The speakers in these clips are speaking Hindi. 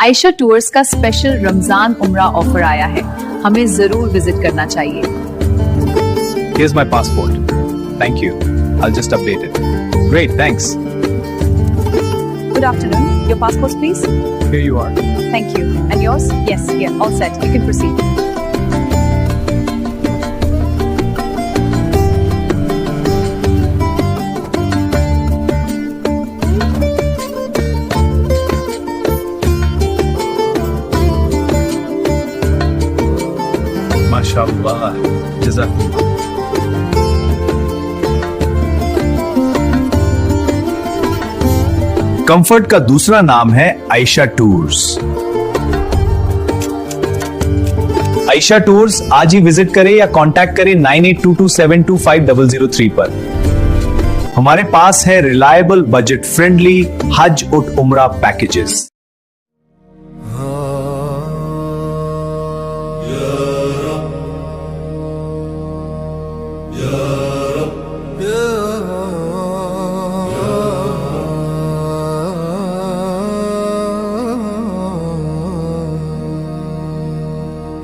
आयशा टूर्स का स्पेशल रमजान उम्रा ऑफर आया है, हमें जरूर विजिट करना चाहिए। Here's my passport. Thank you. I'll just update it. Great, thanks. Good afternoon. Your passports, please. Here you are. Thank you. And yours? Yes, here, all set. You can proceed. MashaAllah. Jazakumullah. Comfort का दूसरा नाम है आयशा टूर्स। आयशा टूर्स आज ही विजिट करें या कांटेक्ट करें 9822725003 पर। हमारे पास है रिलायबल बजट फ्रेंडली हज और उम्रा पैकेजेस।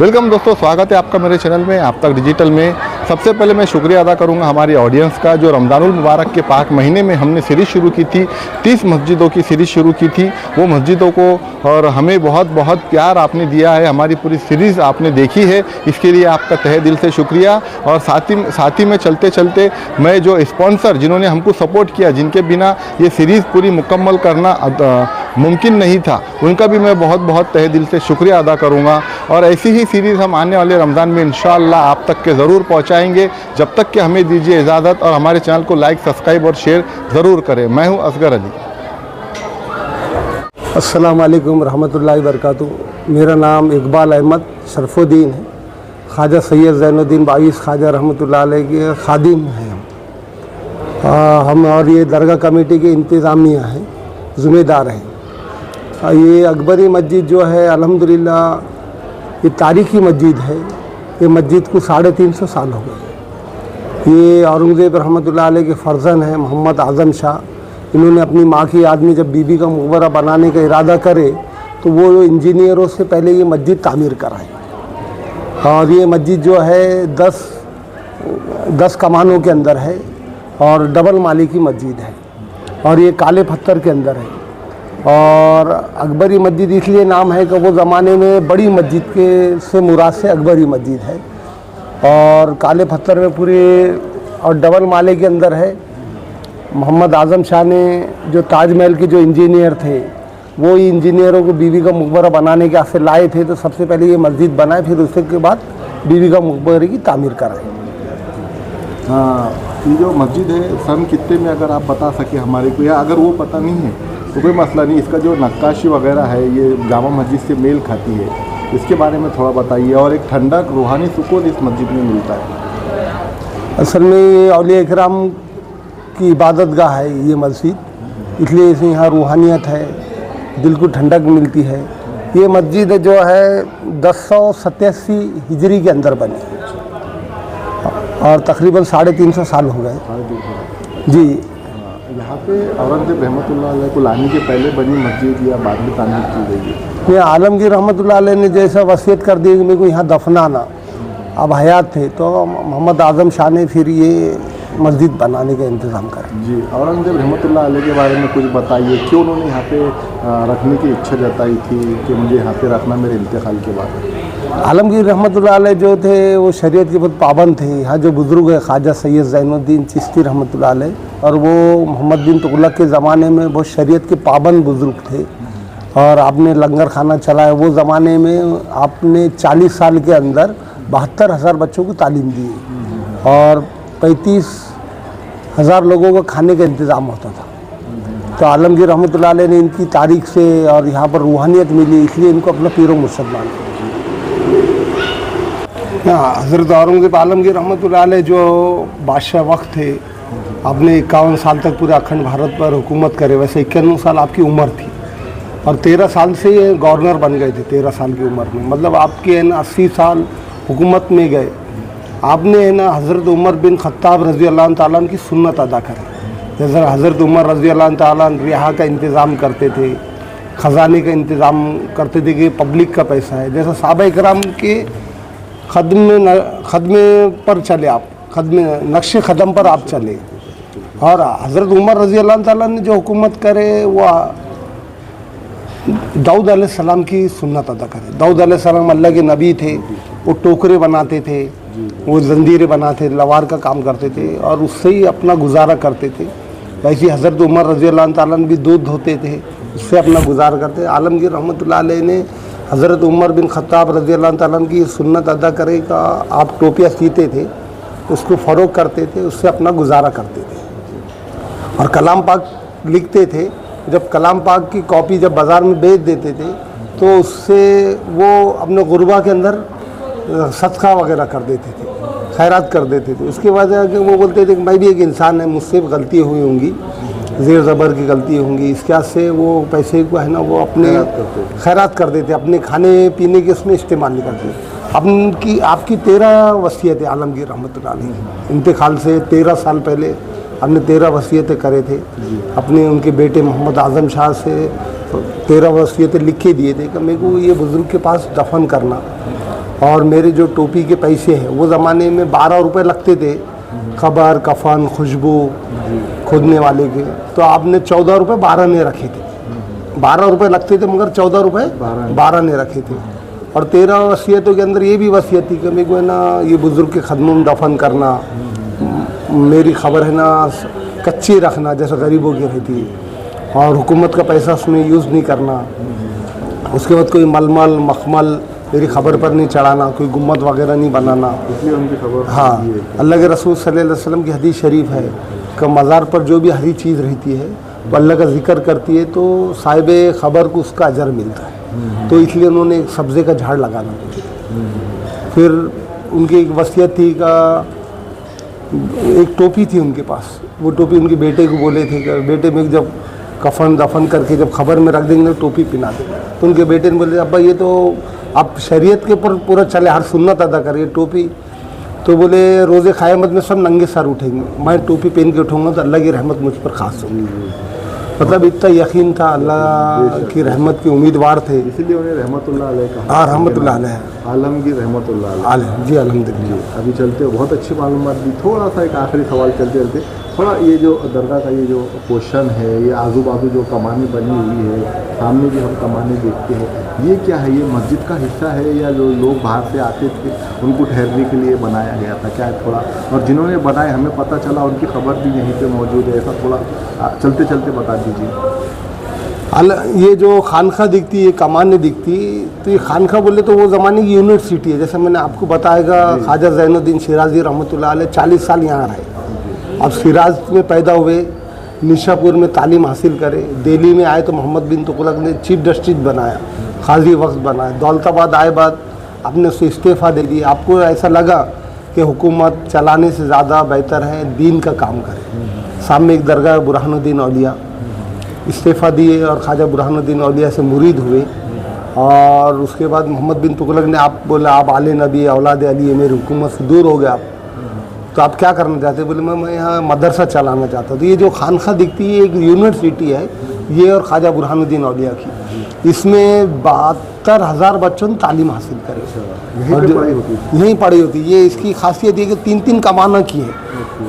वेलकम दोस्तों, स्वागत है आपका मेरे चैनल में आप तक डिजिटल में। सबसे पहले मैं शुक्रिया अदा करूंगा हमारी ऑडियंस का, जो रमज़ानुल मुबारक के पाक महीने में हमने सीरीज़ शुरू की थी, 30 मस्जिदों की सीरीज़ शुरू की थी। वो मस्जिदों को और हमें बहुत बहुत प्यार आपने दिया है, हमारी पूरी सीरीज़ आपने देखी है, इसके लिए आपका तहे दिल से शुक्रिया। और साथ ही में चलते चलते मैं जो स्पॉन्सर जिन्होंने हमको सपोर्ट किया, जिनके बिना ये सीरीज़ पूरी मुकम्मल करना मुमकिन नहीं था, उनका भी मैं बहुत बहुत तहे दिल से शुक्रिया अदा करूँगा। और ऐसी ही सीरीज़ हम आने वाले रमज़ान में इंशाअल्लाह आप तक के ज़रूर पहुँचाएँगे। जब तक कि हमें दीजिए इजाज़त और हमारे चैनल को लाइक, सब्सक्राइब और शेयर ज़रूर करें। मैं हूँ असगर अली। अस्सलाम वालेकुम रहमतुल्लाहि बरकातुहू। मेरा नाम इकबाल अहमद शरफुद्दीन है। ख्वाजा सैयद ज़ैनुद्दीन बाईस ख्वाजा रहमतुल्लाह अलैह के खादिम हैं हम और ये दरगाह कमेटी के इंतज़ामिया हैं, ज़िम्मेदार हैं। ये अकबरी मस्जिद जो है अल्हम्दुलिल्लाह ये तारीख़ी मस्जिद है। ये मस्जिद को 350 साल हो गए। ये औरंगज़ेब रहमतुल्लाह अलैह के फ़र्जंद हैं मोहम्मद आज़म शाह। इन्होंने अपनी माँ की याद में जब बीबी का मकबरा बनाने का इरादा करे तो वो इंजीनियरों से पहले ये मस्जिद तामीर कराए। और ये मस्जिद जो है 10 कमानों के अंदर है और डबल माली की मस्जिद है और ये काले पत्थर के अंदर है। और अकबरी मस्जिद इसलिए नाम है कि वो ज़माने में बड़ी मस्जिद के से मुराद से अकबरी मस्जिद है। और काले पत्थर में पूरे और डबल माले के अंदर है। मोहम्मद आज़म शाह ने जो ताजमहल के जो इंजीनियर थे, वो इंजीनियरों को बीबी का मकबरा बनाने के आसे लाए थे, तो सबसे पहले ये मस्जिद बनाए, फिर उसके बाद बीबी का मकबरे की तामीर कराए। हाँ, ये जो मस्जिद है सन कितने में अगर आप बता सके हमारे को, या अगर वो पता नहीं है तो कोई मसला नहीं, इसका जो नक्काशी वगैरह है ये जामा मस्जिद से मेल खाती है, इसके बारे में थोड़ा बताइए। और एक ठंडक रूहानी सुकून इस मस्जिद में मिलता है। असल में ये औलिया इकराम की इबादत गाह है ये मस्जिद, इसलिए इसे यहाँ रूहानियत है, दिल को ठंडक मिलती है। ये मस्जिद जो है 1087 हिजरी के अंदर बनी और तकरीबन 350 साल हो गए जी। यहाँ पे औरंगज़ेब रहमतुल्लाह अलैह को लाने के पहले बनी मस्जिद या बाद में तामीर की गई है? ये आलमगीर रहमतुल्लाह अलैह ने जैसा वसीयत कर दी कि मेरे को यहाँ दफनाना, अब हयात थे, तो मोहम्मद आज़म शाह ने फिर ये मस्जिद बनाने का इंतज़ाम करें। जी, औरंगजेब रहमतुल्लाह अलैह के बारे में कुछ बताइए, क्यों उन्होंने यहाँ पे रखने की इच्छा जताई थी कि मुझे यहाँ पे रखना मेरे इंतकाल के बाद? आलमगीर रहमतुल्लाह अलैह जो थे वो शरीयत के बहुत पाबंद थे। यहाँ जो बुज़ुर्ग है ख्वाजा सैयद ज़ैनुद्दीन चिश्ती रहमतुल्लाह अलैह, और वो मोहम्मद बिन तुगलक के ज़माने में बहुत शरीयत के पाबंद बुज़ुर्ग थे। और आपने लंगर खाना चलाया, वो ज़माने में आपने 40 साल के अंदर 72,000 बच्चों को तालीम दी और 35,000 लोगों को खाने का इंतज़ाम होता था। तो आलमगीर रहमतुल्लाह अलैह ने इनकी तारीख से और यहाँ पर रूहानियत मिली, इसलिए इनको अपना पीर मुर्शद माना। हज़रत औरंगज़ेब आलमगीर रहमतुल्लाह अलैह जो बादशाह वक्त थे, आपने 51 साल तक पूरे अखंड भारत पर हुकूमत करे। वैसे 91 साल आपकी उम्र थी और 13 साल से ये गवर्नर बन गए थे। 13 साल की उम्र में, मतलब आपके है ना 80 साल हुकूमत में गए। आपने है ना हज़रत उमर बिन ख़त्ताब रज़ी अल्लाह ताला की सुन्नत अदा करी। जैसे हज़रत उमर रज़ी अल्लाह ताला रिहा का इंतज़ाम करते थे, ख़जाने का इंतज़ाम करते थे कि पब्लिक का पैसा है। जैसे सहाबा इकराम के खदमे पर चले आप, नक्श ख़दम पर आप चले। और हज़रत उमर रज़ी अल्लाह ताला ने जो हुकूमत करे वो दाऊद अलैहिस्सलाम की सुन्नत अदा करे। दाऊद अलैहिस्सलाम अल्लाह के नबी थे, वो टोकरे बनाते थे, वो जंजीरें बनाते थे, लवार का काम करते थे और उससे ही अपना गुजारा करते थे। वैसे हज़रत उमर रज़ी अल्लाह ताला भी दूध धोते थे, उससे अपना गुजारा करते। आलमगीर रहमतुल्लाह अलैह ने हज़रत उमर बिन ख़त्ताब रज़ी अल्लाह ताला की सुन्नत अदा करे का, आप टोपियाँ सीते थे, उसको फ़रोग़ करते थे, उससे अपना गुजारा करते थे। और कलाम पाक लिखते थे। जब कलाम पाक की कॉपी जब बाज़ार में बेच देते थे तो उससे वो अपने गुरबा के अंदर सदका वगैरह कर देते थे, खैरात कर देते थे। उसके बाद कि वो बोलते थे कि मैं भी एक इंसान है, मुझसे गलती हुई होंगी, ज़ेर ज़बर की गलती होंगी, इसके बाद से वो पैसे को है ना वो अपने खैरात कर देते, अपने खाने पीने के उसमें इस्तेमाल नहीं करते। आपकी 13 वसीयत है आलमगीर रहमतुल्लाह अलैह इंतकाल से 13 साल पहले हमने 13 वसीयतें करे थे। अपने उनके बेटे मोहम्मद आज़म शाह से 13 वसीयतें लिख के दिए थे कि मेरे को ये बुज़ुर्ग के पास दफन करना। और मेरे जो टोपी के पैसे हैं वो ज़माने में 12 रुपये लगते थे, खबर कफन खुशबू खोदने वाले के। तो आपने 14 रुपये 12 ने रखे थे। 12 रुपये लगते थे मगर 14 रुपये 12 ने रखे थे। और 13 वसीयतों के अंदर ये भी वसीयत थी कि मेरे को है ना ये बुज़ुर्ग के खदमों में दफन करना, मेरी खबर है ना कच्ची रखना जैसे गरीबों की रहती, और हुकूमत का पैसा उसमें यूज़ नहीं करना। उसके बाद कोई मलमल मखमल मेरी खबर पर नहीं चढ़ाना, कोई गुम्मत वगैरह नहीं बनाना। इसलिए उनकी खबर, हाँ, अल्लाह के रसूल सल्लल्लाहु अलैहि वसल्लम की हदीस शरीफ है कि मज़ार पर जो भी हरी चीज़ रहती है वो अल्लाह का जिक्र करती है तो साहिब खबर को उसका अजर मिलता है। तो इसलिए उन्होंने एक सब्ज़े का झाड़ लगाना। फिर उनकी एक वसीयत थी का, एक टोपी थी उनके पास, वो टोपी उनके बेटे को बोले थे कि बेटे में जब कफन दफन करके जब खबर में रख देंगे तो टोपी पहना देंगे। तो उनके बेटे ने बोले अब्बा ये तो आप शरीयत के ऊपर पूरा चले, हर सुन्नत अदा करिए टोपी। तो बोले रोज़े क़यामत में सब नंगे सर उठेंगे, मैं टोपी पहन के उठूँगा तो अल्लाह की रहमत मुझ पर खास होगी। मतलब इतना यकीन था, अल्लाह की रहमत के उम्मीदवार थे, इसीलिए उन्हें रहमतुल्लाह अलैह कहा। हाँ, रहमतुल्लाह अलैह, आलमगीर रहमतुल्लाह अलैह। जी अल्हम्दुलिल्लाह। अभी चलते हो, बहुत अच्छी मालूमात दी। थोड़ा सा एक आखिरी सवाल चलते चलते, थोड़ा ये जो दरगाह का ये जो पोर्शन है, ये आजू बाजू जो कमानी बनी हुई है, सामने भी हम कमानी देखते हैं, ये क्या है? ये मस्जिद का हिस्सा है या जो लोग बाहर से आते थे उनको ठहरने के लिए बनाया गया था? क्या है थोड़ा, और जिन्होंने बनाए हमें पता चला उनकी खबर भी यहीं पे मौजूद है, ऐसा थोड़ा चलते चलते बता दीजिए। ये जो खानखा दिखती है, कमाने दिखती, तो ये खानखा बोले तो वो ज़माने की यूनिवर्सिटी है। जैसे मैंने आपको बताएगा ख्वाजा ज़ैनुद्दीन शिराज़ी रहमतुल्लाह अलैह 40 साल यहाँ रहे। अब शिराज में पैदा हुए, निशापुर में तालीम हासिल करे, दिल्ली में आए तो मोहम्मद बिन तुगलक ने चीफ जस्टिस बनाया, काजी वक्त बनाया। दौलताबाद आए बाद आपने उससे इस्तीफ़ा दे दिया। आपको ऐसा लगा कि हुकूमत चलाने से ज़्यादा बेहतर है दीन का काम करे। सामने एक दरगाह बुरहानुद्दीन औलिया, इस्तीफ़ा दिए और ख्वाजा बुरहानुद्दीन औलिया से मुरीद हुए। और उसके बाद मोहम्मद बिन तुगलक ने आप बोला आप आले नबी औलाद अली है, मेरी हुकूमत से दूर हो गए आप। तो आप क्या करना चाहते हैं? बोले मैं यहाँ मदरसा चलाना चाहता हूँ। तो ये जो खानखा दिखती है एक यूनिवर्सिटी है ये, और ख्वाजा बुरहानुद्दीन औलिया की। इसमें 72,000 बच्चों ने तालीम हासिल करे, यहीं पढ़ाई होती है। ये इसकी खासियत ये कि 3-3 कमाना की है।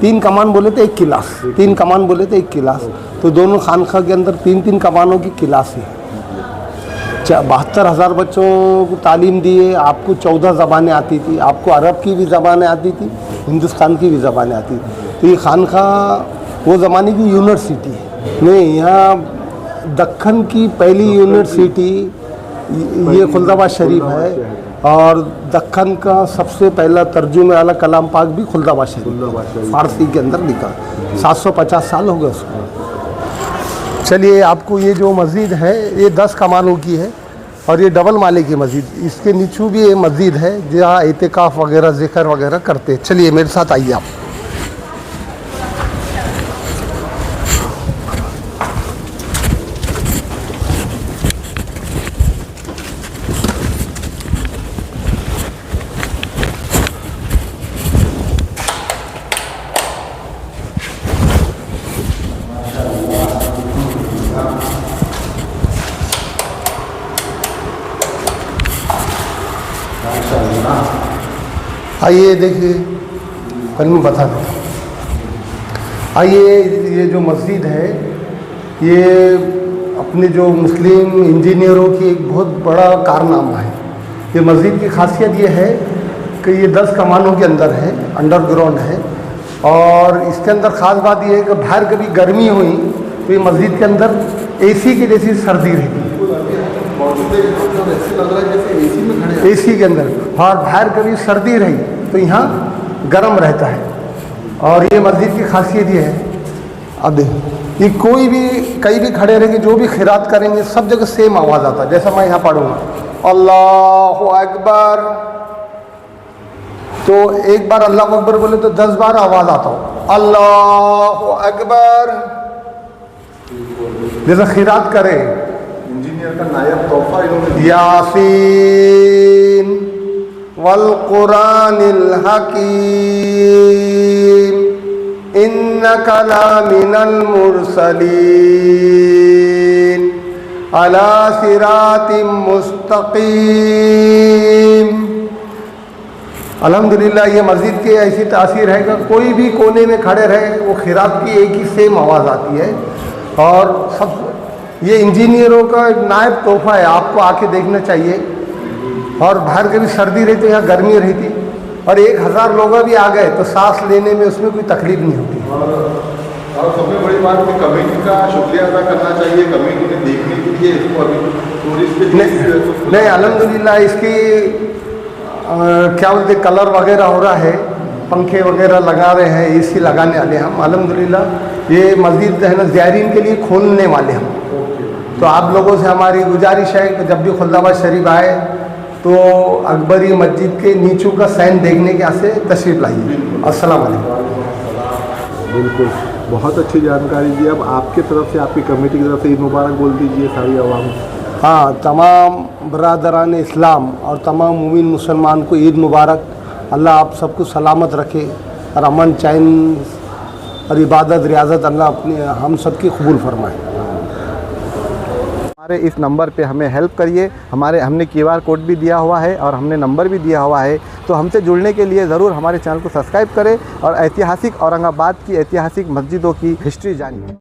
3 कमान बोले तो 1 क्लास, 3 कमान बोले तो 1 क्लास। तो दोनों खानखा के अंदर 3-3 कमानों की क्लास है। 72,000 बच्चों को तालीम दी है। आपको 14 ज़बानें आती थी, आपको अरब की भी ज़बानें आती थी, हिंदुस्तान की भी ज़बानें आती थी। तो ये खानखा वो ज़माने की यूनिवर्सिटी है। नहीं, यहाँ दक्खन की पहली यूनिवर्सिटी ये खुल्दाबाद शरीफ है, और दक्खन का सबसे पहला तर्जुमे वाला कलाम पाक भी खुल्दाबाद शरीफ फारसी के अंदर लिखा। 750 साल हो गए उसको। चलिए, आपको ये जो मस्जिद है ये 10 कमानों की है, और ये डबल माले की मस्जिद। इसके नीचू भी ये मस्जिद है जहाँ एतिकाफ वगैरह ज़िक्र वगैरह करते हैं। चलिए मेरे साथ आइए आप। आइए देखिए, कल मैं बता देता हूँ। आइए, ये जो मस्जिद है ये अपने जो मुस्लिम इंजीनियरों की एक बहुत बड़ा कारनामा है। ये मस्जिद की खासियत ये है कि ये 10 कमानों के अंदर है, अंडरग्राउंड है। और इसके अंदर ख़ास बात ये है कि बाहर कभी गर्मी हुई तो ये मस्जिद के अंदर AC की जैसी सर्दी रहती है, AC के अंदर। और बाहर कभी सर्दी रही तो यहाँ गर्म रहता है। और ये मस्जिद की खासियत ये है, अब देखिए, ये कोई भी कहीं भी खड़े रहेंगे, जो भी खिरात करेंगे सब जगह सेम आवाज़ आता है। जैसा मैं यहाँ पढ़ूँगा अल्लाहु अकबर, तो एक बार अल्लाहु अकबर बोले तो 10 बार आवाज़ आता हो अल्लाहु अकबर। जैसा खिरात करे, इंजीनियर का नायब तोहफा इन्होंने यासीन वल कुरानिल हकीम इन्नका लामिनल मुरसलीन अला सिरातिम मुस्तकीम। अल्हम्दुलिल्लाह, ये मस्जिद की ऐसी तासीर है कि कोई भी कोने में खड़े रहे वो खिरात की एक ही सेम आवाज़ आती है। और सब ये इंजीनियरों का एक नायब तोहफा है, आपको आके देखना चाहिए। और बाहर कभी सर्दी रहती है, यहाँ गर्मी रहती, और 1000 लोग भी आ गए तो सांस लेने में उसमें कोई तकलीफ नहीं होती। और सबसे बड़ी बात कि कमेटी का शुक्रिया अदा करना चाहिए, कमेटी ने देखने के लिए इसको अभी टूरिस्ट नहीं, अल्हम्दुलिल्लाह इसकी क्या बोलते कलर वगैरह हो रहा है, पंखे वगैरह लगा रहे हैं, AC लगाने वाले हम। अल्हम्दुलिल्लाह ये मस्जिद है ना ज़ायरीन के लिए खोलने वाले हम। तो आप लोगों से हमारी गुजारिश है कि जब भी खुल्दाबाद शरीफ आए तो अकबरी मस्जिद के नीचू का साइन देखने के यहाँ से तशरीफ़ लाइए। अस्सलाम वालेकुम। बिल्कुल, बहुत अच्छी जानकारी दी। अब आपकी तरफ से, आपकी कमेटी की तरफ से ईद मुबारक बोल दीजिए सारी आवाम। हाँ, तमाम बरादरान इस्लाम और तमाम मुमिन मुसलमान को ईद मुबारक। अल्लाह आप सबको सलामत रखे और अमन चैन और इबादत रियाजत अल्लाह अपने हम सबकी कबूल फरमाए। हमारे इस नंबर पे हमें हेल्प करिए। हमने QR कोड भी दिया हुआ है और हमने नंबर भी दिया हुआ है। तो हमसे जुड़ने के लिए ज़रूर हमारे चैनल को सब्सक्राइब करें और ऐतिहासिक औरंगाबाद की ऐतिहासिक मस्जिदों की हिस्ट्री जानिए।